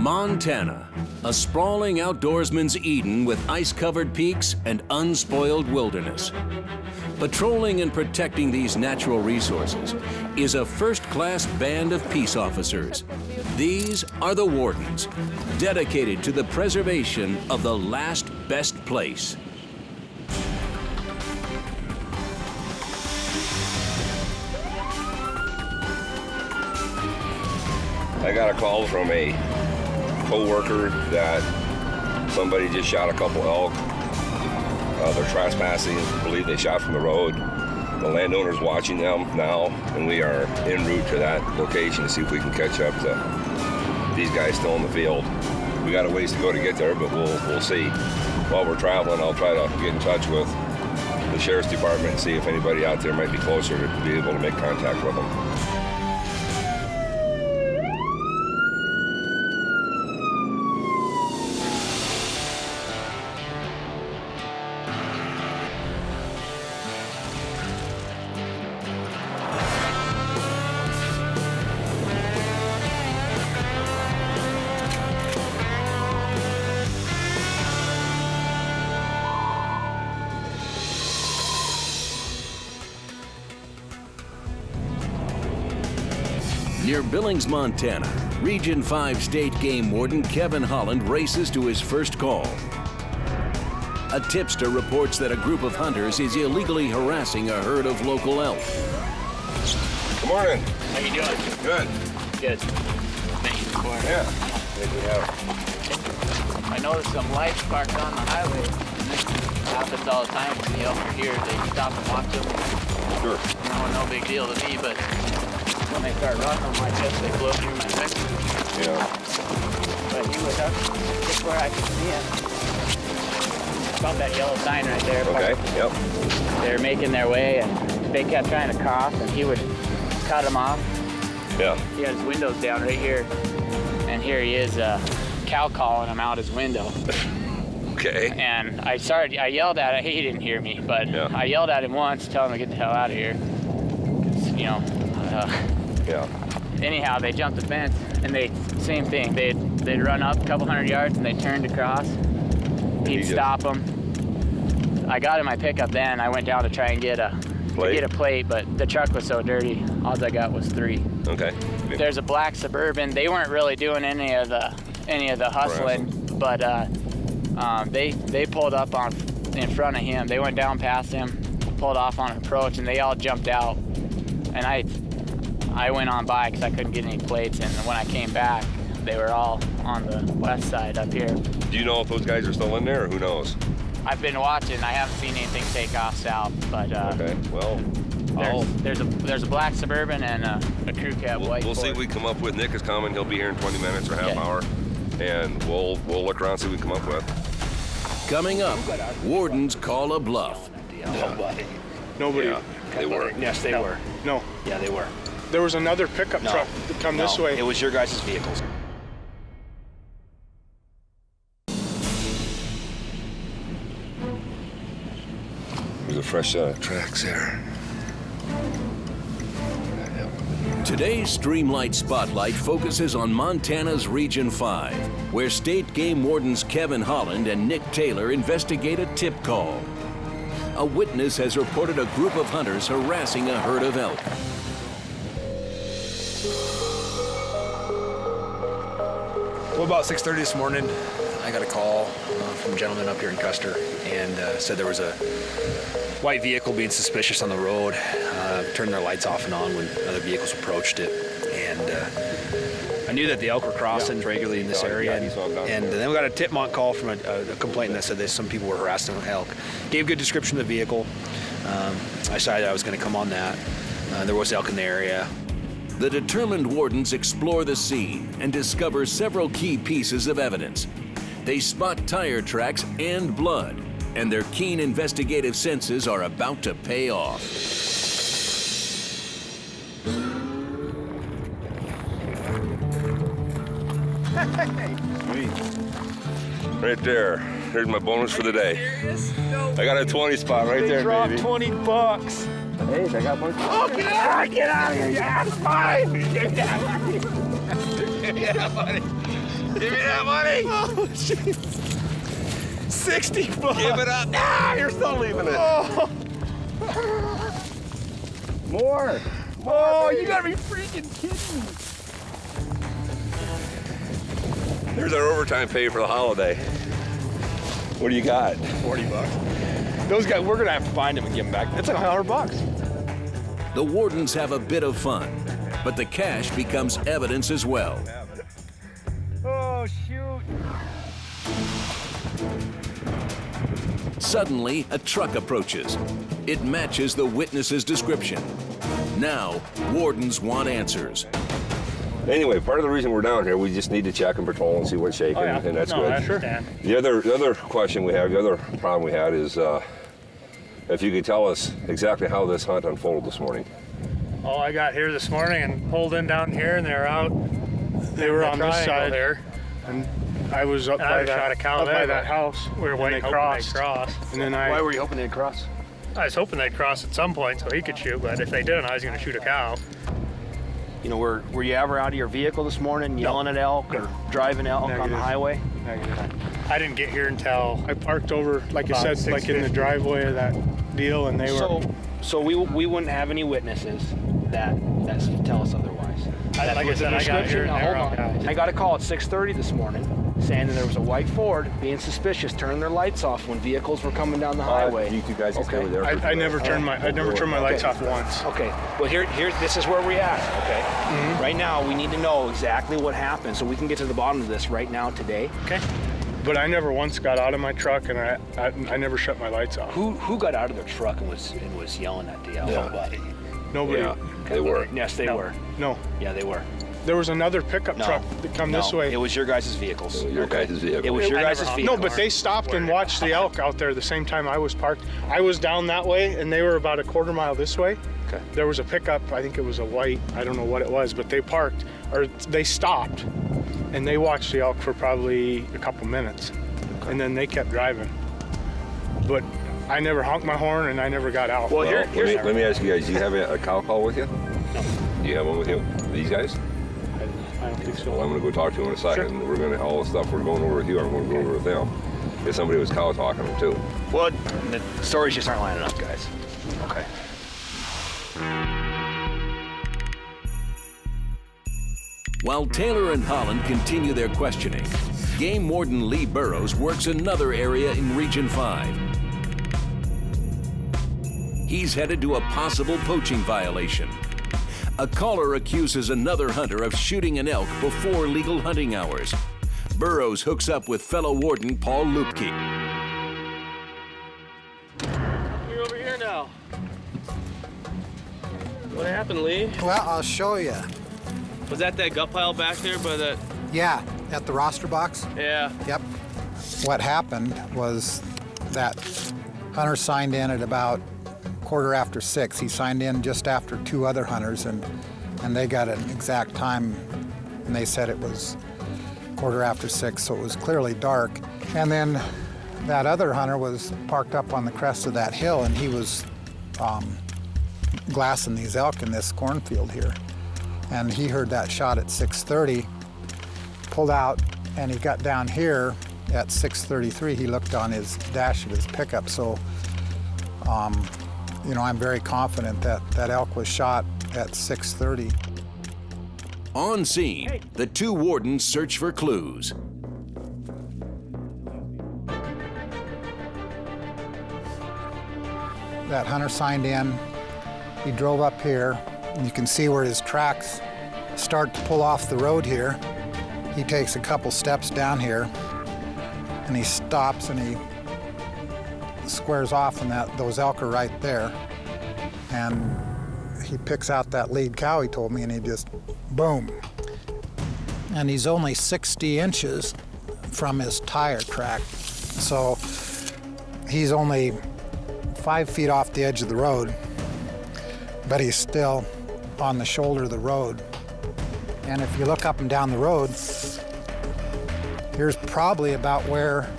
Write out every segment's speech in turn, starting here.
Montana, a sprawling outdoorsman's Eden with ice-covered peaks and unspoiled wilderness. Patrolling and protecting these natural resources is a first-class band of peace officers. These are the Wardens, dedicated to the preservation of the last best place. I got a call from a co-worker that somebody just shot a couple elk. They're trespassing, believe they shot from the road. The landowner's watching them now, and we are en route to that location to see if we can catch up to these guys still in the field. We got a ways to go to get there, but we'll see. While we're traveling, I'll try to get in touch with the sheriff's department and see if anybody out there might be closer to be able to make contact with them. Near Billings, Montana, Region 5 State Game Warden Kevin Holland races to his first call. A tipster reports that a group of hunters is illegally harassing a herd of local elk. Good morning. How you doing? Good. Good. Thank you for it. Yeah. Good to have. I noticed some lights parked on the highway. It happens all the time when the elk are here. They stop and watch them. Sure. No big deal to me, but when they start running on my chest, they blow through my neck. Yeah. But he was up just where I could see him. About that yellow sign right there. Okay, yep. They're making their way, and they kept trying to cross, and he would cut them off. Yeah. He had his windows down right here, and here he is, cow calling him out his window. Okay. And I yelled at him. He didn't hear me, but yeah. I yelled at him once, telling him to get the hell out of here. 'Cause, you know. Yeah. Anyhow, they jumped the fence, and same thing. They'd run up a couple hundred yards, and they'd turn to cross. He'd stop them. I got in my pickup then. I went down to try and get a plate, but the truck was so dirty. All I got was 3. Okay. There's a black Suburban. They weren't really doing any of the hustling, but they pulled up in front of him. They went down past him, pulled off on approach, and they all jumped out. And I went on by because I couldn't get any plates, and when I came back, they were all on the west side up here. Do you know if those guys are still in there, or who knows? I've been watching. I haven't seen anything take off south, but okay. Well, there's a black Suburban and a crew cab white. We'll see what we come up with. Nick is coming. He'll be here in 20 minutes or half hour, and we'll look around and see what we come up with. Coming up, Wardens call a bluff. Nobody. Yeah, they were. Yes, they were. No. Yeah, they were. There was another pickup truck that come this way. It was your guys' vehicles. There's a fresh set of tracks there. Today's Streamlight Spotlight focuses on Montana's Region 5, where State Game Wardens Kevin Holland and Nick Taylor investigate a tip call. A witness has reported a group of hunters harassing a herd of elk. Well, about 6:30 this morning, I got a call from a gentleman up here in Custer, and said there was a white vehicle being suspicious on the road. Turned their lights off and on when other vehicles approached it, and I knew that the elk were crossing regularly in this area. And then we got a tip-mont call from a complainant that said that some people were harassing elk. Gave good description of the vehicle. I decided I was going to come on that. There was elk in the area. The determined wardens explore the scene and discover several key pieces of evidence. They spot tire tracks and blood, and their keen investigative senses are about to pay off. Right there. Here's my bonus for the day. I got a 20 spot right there, baby. $20. Hey, I got one. Oh, get out of here, you ass mine! Give me that money! Give me that money! Give me that money! Oh, jeez. $60. Give it up! Nah, you're still leaving it. Oh. More! Oh, you gotta be freaking kidding me. There's our overtime pay for the holiday. What do you got? $40. Those guys, we're gonna have to find them and give them back. That's like $100. The wardens have a bit of fun, but the cash becomes evidence as well. Oh, shoot. Suddenly, a truck approaches. It matches the witness's description. Now, wardens want answers. Anyway, part of the reason we're down here, we just need to check and patrol and see what's shaking, and that's good. I understand. The other question we have, the other problem we had is if you could tell us exactly how this hunt unfolded this morning. Oh, I got here this morning and pulled in down here, and they were out. They were on this side there, and I was up and by I shot a cow up by there. that house. We were and waiting, they hoping crossed. they'd cross. And then Why were you hoping they'd cross? I was hoping they'd cross at some point so he could shoot, but if they didn't, I was going to shoot a cow. You know, were you ever out of your vehicle this morning yelling at elk or driving elk on the Negative. highway? I didn't get here until I parked over, like I About said, like in the 6:50. driveway of that deal, and they were. So we wouldn't have any witnesses that tell us otherwise. like I said, I got here and Now, they were hold out. on. I got a call at 6:30 this morning saying that there was a white Ford being suspicious, turning their lights off when vehicles were coming down the highway. You two guys can stay Okay. there. I never turned my lights off once. Okay, well this is where we're at, okay? Right now, we need to know exactly what happened so we can get to the bottom of this right now today. Okay. But I never once got out of my truck, and I never shut my lights off. Who got out of their truck and was yelling at the elk? Yeah. Nobody. Yeah, they were. Yes, they were. No. Yeah, they were. There was another pickup truck that come this way. It was your guys' vehicles. Your guys' vehicle. It was your I guys' never- vehicle. No, but they stopped and watched the elk out there the same time I was parked. I was down that way, and they were about a quarter mile this way. Okay. There was a pickup, I think it was a white, I don't know what it was, but they parked, or they stopped, and they watched the elk for probably a couple minutes, and then they kept driving. But I never honked my horn, and I never got out. Well, Well, here's let me ask you guys, do you have a cow call with you? No. Do you have one with you? These guys? I don't think so. Well, I'm going to go talk to them in a second. We're going to, all the stuff we're going over with you, I'm going to go over with them. If somebody was cow talking them too. Well, the stories just aren't lining up, guys. Okay. While Taylor and Holland continue their questioning, Game Warden Lee Burroughs works another area in Region 5. He's headed to a possible poaching violation. A caller accuses another hunter of shooting an elk before legal hunting hours. Burroughs hooks up with fellow warden Paul Lukey. You're over here now. What happened, Lee? Well, I'll show you. Was that gut pile back there by that? Yeah, at the roster box. Yeah. Yep. What happened was that hunter signed in at about 6:15. He signed in just after two other hunters, and they got an exact time, and they said it was 6:15, so it was clearly dark. And then that other hunter was parked up on the crest of that hill, and he was glassing these elk in this cornfield here. And he heard that shot at 6:30, pulled out, and he got down here at 6:33. He looked on his dash of his pickup. So, you know, I'm very confident that that elk was shot at 6:30. On scene, the two wardens search for clues. That hunter signed in. He drove up here. You can see where his tracks start to pull off the road here. He takes a couple steps down here, and he stops and he squares off, and those elk are right there. And he picks out that lead cow, he told me, and he just, boom. And he's only 60 inches from his tire track. So he's only 5 feet off the edge of the road, but he's still on the shoulder of the road. And if you look up and down the road, Here's probably about where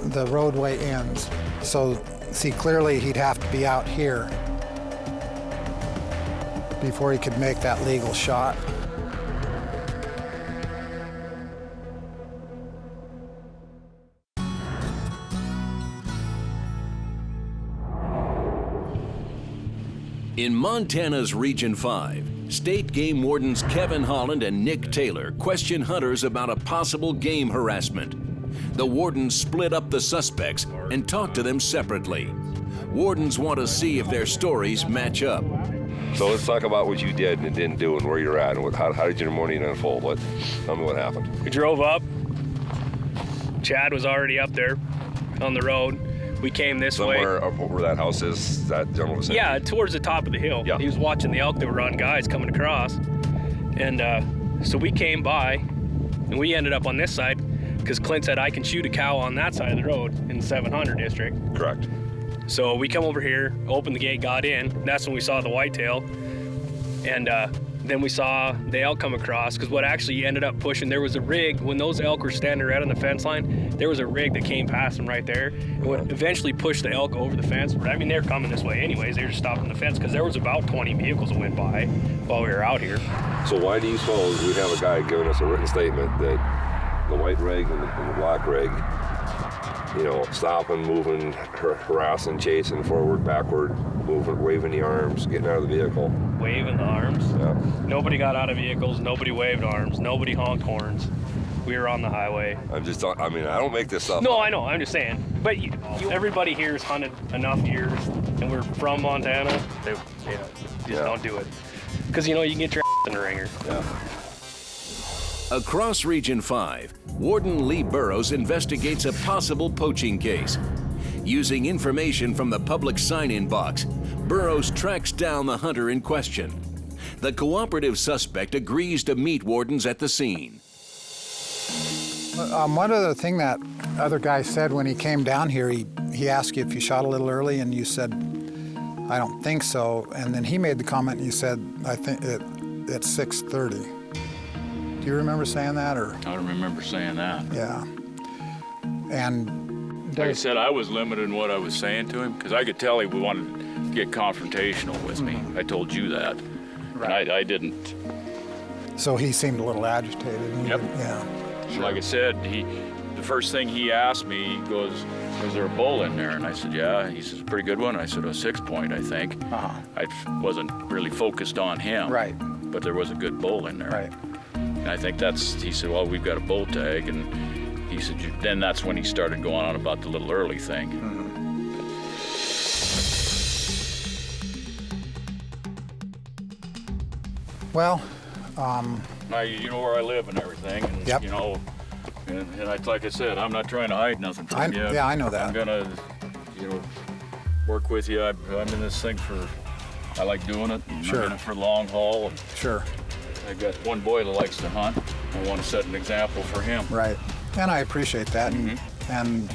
the roadway ends. So, see, clearly he'd have to be out here before he could make that legal shot. In Montana's Region 5, state game wardens Kevin Holland and Nick Taylor question hunters about a possible game harassment. The wardens split up the suspects and talk to them separately. Wardens want to see if their stories match up. So let's talk about what you did and didn't do and where you're at and how did your morning unfold? Tell me what happened. We drove up. Chad was already up there on the road. We came this way. Somewhere up where that house is, that gentleman was saying? Yeah, towards the top of the hill. Yeah. He was watching the elk that were on guys coming across. And so we came by, and we ended up on this side because Clint said, I can shoot a cow on that side of the road in the 700 district. Correct. So we come over here, opened the gate, got in. That's when we saw the whitetail. And then we saw the elk come across, because what actually ended up pushing, there was a rig, when those elk were standing right on the fence line, there was a rig that came past them right there. And what eventually pushed the elk over the fence. I mean, they're coming this way anyways, they were just stopping the fence, because there was about 20 vehicles that went by while we were out here. So why do you suppose we have a guy giving us a written statement that the white rig and the black rig, you know, stopping, moving, harassing, chasing, forward, backward, moving, waving the arms, getting out of the vehicle? Waving the arms? Yeah. Nobody got out of vehicles, nobody waved arms, nobody honked horns. We were on the highway. I don't make this stuff No, up. I know, I'm just saying. But everybody here has hunted enough years, and we're from Montana. Don't do it. Because, you know, you can get your ass in the ringer. Yeah. Across Region 5, Warden Lee Burroughs investigates a possible poaching case. Using information from the public sign-in box, Burroughs tracks down the hunter in question. The cooperative suspect agrees to meet wardens at the scene. One other thing that other guy said when he came down here, he asked you if you shot a little early, and you said, I don't think so. And then he made the comment, and you said, I think it's 6:30. Do you remember saying that, or? I don't remember saying that. Yeah. And like I said, I was limited in what I was saying to him because I could tell he wanted to get confrontational with me. I told you that. Right. And I didn't. So he seemed a little agitated. Yep. Yeah. Sure. Like I said, the first thing he asked me, he goes, "Was there a bull in there?" And I said, "Yeah." He says, "Pretty good one." I said, "A 6-point, I think." Uh-huh. I wasn't really focused on him. Right. But there was a good bull in there. Right. And I think he said, "Well, we've got a bull tag," and he said, then that's when he started going on about the little early thing. Mm-hmm. Well, now you know where I live and everything, and yep. you know, and like I said, I'm not trying to hide nothing from you. Yeah, I know that. I'm gonna, work with you. I'm in this thing I like doing it. Sure. I'm in it for the long haul. Sure. I got one boy that likes to hunt. I want to set an example for him. Right. And I appreciate that. Mm-hmm. And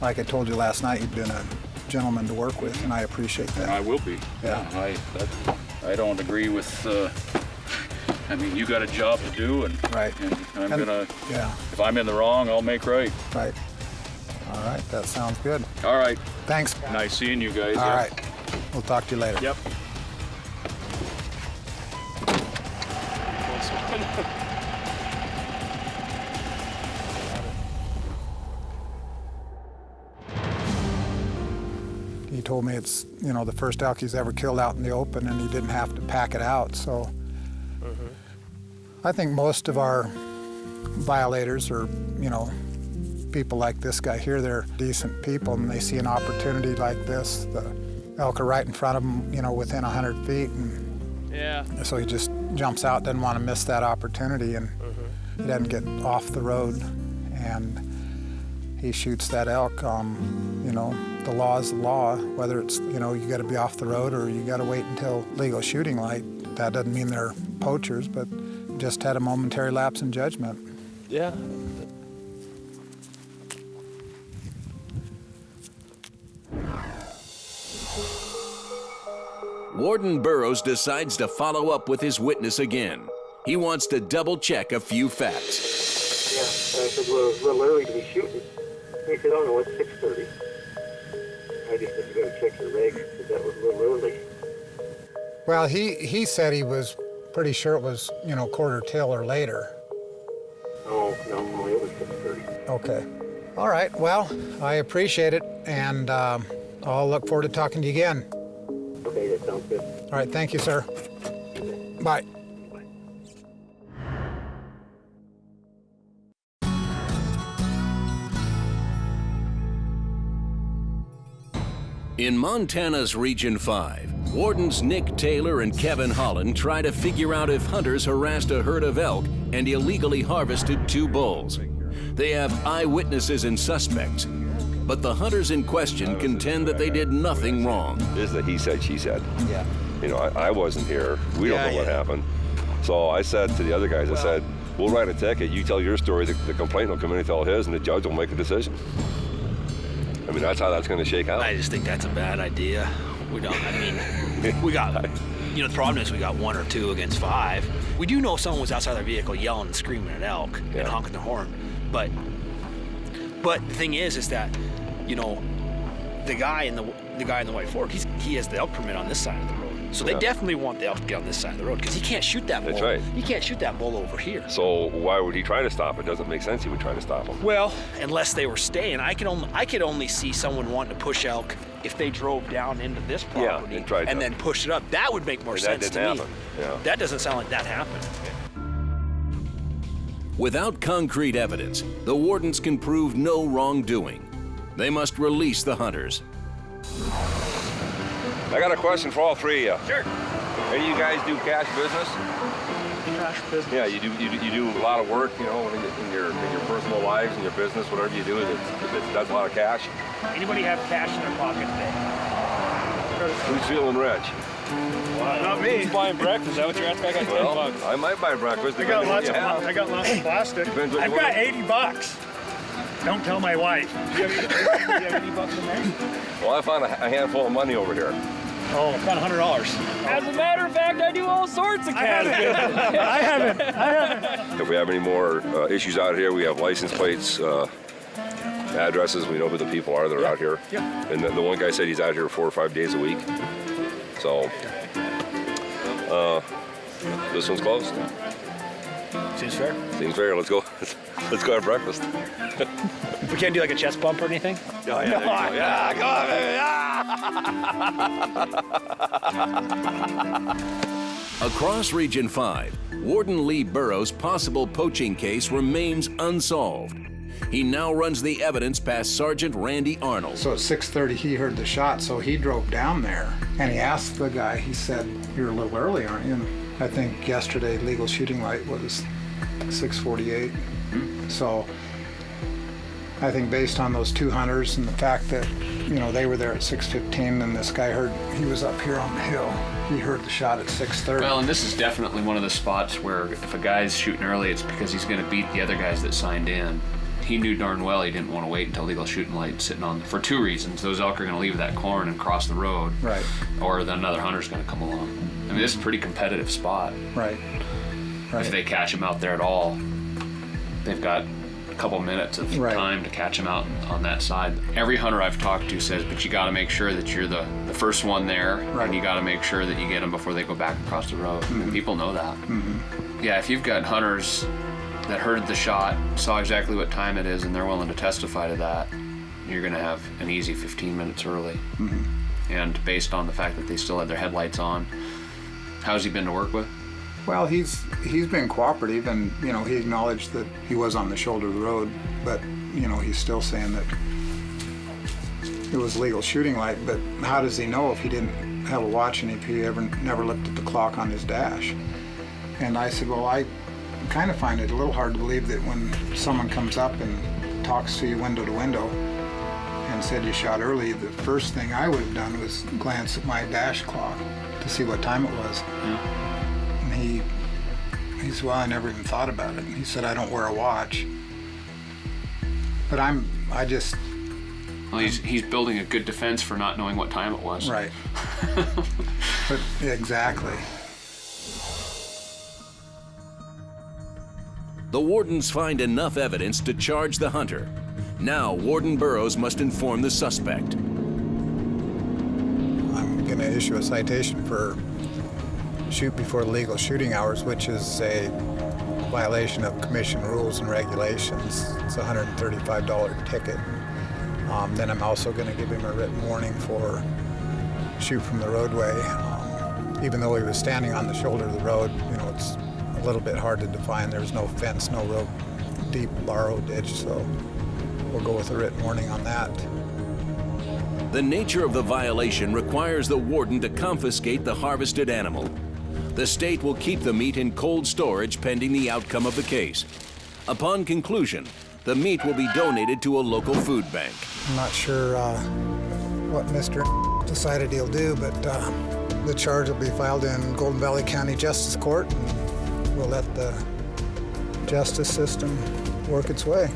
like I told you last night, you've been a gentleman to work with, and I appreciate that. I will be. Yeah. I don't agree with. You got a job to do, and right. And I'm gonna. Yeah. If I'm in the wrong, I'll make right. Right. All right. That sounds good. All right. Thanks. Nice seeing you guys. All right. We'll talk to you later. Yep. He told me it's, the first elk he's ever killed out in the open, and he didn't have to pack it out. So I think most of our violators are, people like this guy here, they're decent people, and they see an opportunity like this. The elk are right in front of them, within 100 feet. And yeah. So he just jumps out, doesn't want to miss that opportunity, and he doesn't get off the road, and he shoots that elk. The law is the law, whether it's, you got to be off the road or you got to wait until legal shooting light. That doesn't mean they're poachers, but just had a momentary lapse in judgment. Yeah. Warden Burroughs decides to follow up with his witness again. He wants to double-check a few facts. I said, well, it's a little early to be shooting. He said, oh no, it's 6:30. I just said, you gotta check your regs, because that was a little early. Well, he said he was pretty sure it was, quarter till or later. Oh, no, it was 6:30. Okay. All right, well, I appreciate it, and I'll look forward to talking to you again. Okay, that sounds good. All right, thank you, sir. Bye. In Montana's Region 5, Wardens Nick Taylor and Kevin Holland try to figure out if hunters harassed a herd of elk and illegally harvested 2 bulls. They have eyewitnesses and suspects, but the hunters in question contend that they did nothing wrong. This is the he said, she said. Yeah. I wasn't here. We don't know what happened. So I said to the other guys, I said, we'll write a ticket. You tell your story. The complainant will come in and tell his, and the judge will make a decision. I mean, that's how that's going to shake out. I just think that's a bad idea. We got, the problem is we got 1 or 2 against 5. We do know someone was outside their vehicle yelling and screaming at elk and honking the horn. But the thing is that, the guy in the white Ford, he has the elk permit on this side of the road. So they definitely want the elk to get on this side of the road because he can't shoot that bull. That's right. He can't shoot that bull over here. So why would he try to stop it? Doesn't make sense he would try to stop him. Well, unless they were staying. I could only see someone wanting to push elk if they drove down into this property and then pushed it up. That would make more sense to me. That didn't happen. Yeah. That doesn't sound like that happened. Without concrete evidence, the wardens can prove no wrongdoing. They must release the hunters. I got a question for all 3 of you. Sure. Any of you guys do cash business? Cash business? Yeah, you do a lot of work, in your personal lives and your business, whatever you do, it does a lot of cash. Anybody have cash in their pocket today? Who's feeling rich? Well, not me. Who's buying breakfast? Is that what you're asking? I got 10 bucks. I might buy breakfast. I got lots of plastic. I've got $80. Don't tell my wife. Do you have any bucks in there? Well, I found a handful of money over here. Oh, about $100. As a matter of fact, I do all sorts of cash business. I haven't. If we have any more issues out here, we have license plates, addresses. We know who the people are that are out here. Yeah. And the one guy said he's out here 4 or 5 days a week. So, this one's closed. Seems fair. Seems fair. Let's go. Let's go have breakfast. We can't do like a chest bump or anything? Oh, yeah, yeah, go on, baby. Across Region 5, Warden Lee Burroughs' possible poaching case remains unsolved. He now runs the evidence past Sergeant Randy Arnold. So at 6:30 he heard the shot, so he drove down there and he asked the guy, he said, "You're a little early, aren't you?" And I think yesterday legal shooting light was 6:48. So I think based on those 2 hunters and the fact that, they were there at 6:15 and this guy heard, he was up here on the hill. He heard the shot at 6:30. Well, and this is definitely one of the spots where if a guy's shooting early, it's because he's going to beat the other guys that signed in. He knew darn well he didn't want to wait until legal shooting light sitting on, for 2 reasons. Those elk are going to leave that corn and cross the road. Right. Or then another hunter's going to come along. I mean, this is a pretty competitive spot. Right. If they catch him out there at all, they've got a couple minutes of time to catch him out on that side. Every hunter I've talked to says, but you got to make sure that you're the first one there, and you got to make sure that you get them before they go back across the road. And people know that. Yeah, if you've got hunters that heard the shot, saw exactly what time it is, and they're willing to testify to that, you're going to have an easy 15 minutes early. And based on the fact that they still had their headlights on, how's he been to work with? Well, he's been cooperative, and he acknowledged that he was on the shoulder of the road, but he's still saying that it was legal shooting light. But how does he know if he didn't have a watch and if he never looked at the clock on his dash? And I said, well, I kind of find it a little hard to believe that when someone comes up and talks to you window to window and said you shot early, the first thing I would have done was glance at my dash clock to see what time it was. And he said, well, I never even thought about it. He said, I don't wear a watch. But well, he's building a good defense for not knowing what time it was. Right. But exactly. The wardens find enough evidence to charge the hunter. Now, Warden Burroughs must inform the suspect. I'm going to issue a citation for shoot before the legal shooting hours, which is a violation of commission rules and regulations. It's a $135 ticket. Then I'm also going to give him a written warning for shoot from the roadway. Even though he was standing on the shoulder of the road, you know, it's a little bit hard to define. There's no fence, no real deep borrow ditch, so we'll go with a written warning on that. The nature of the violation requires the warden to confiscate the harvested animal. The state will keep the meat in cold storage pending the outcome of the case. Upon conclusion, the meat will be donated to a local food bank. I'm not sure what Mr. decided he'll do, but the charge will be filed in Golden Valley County Justice Court, and we'll let the justice system work its way.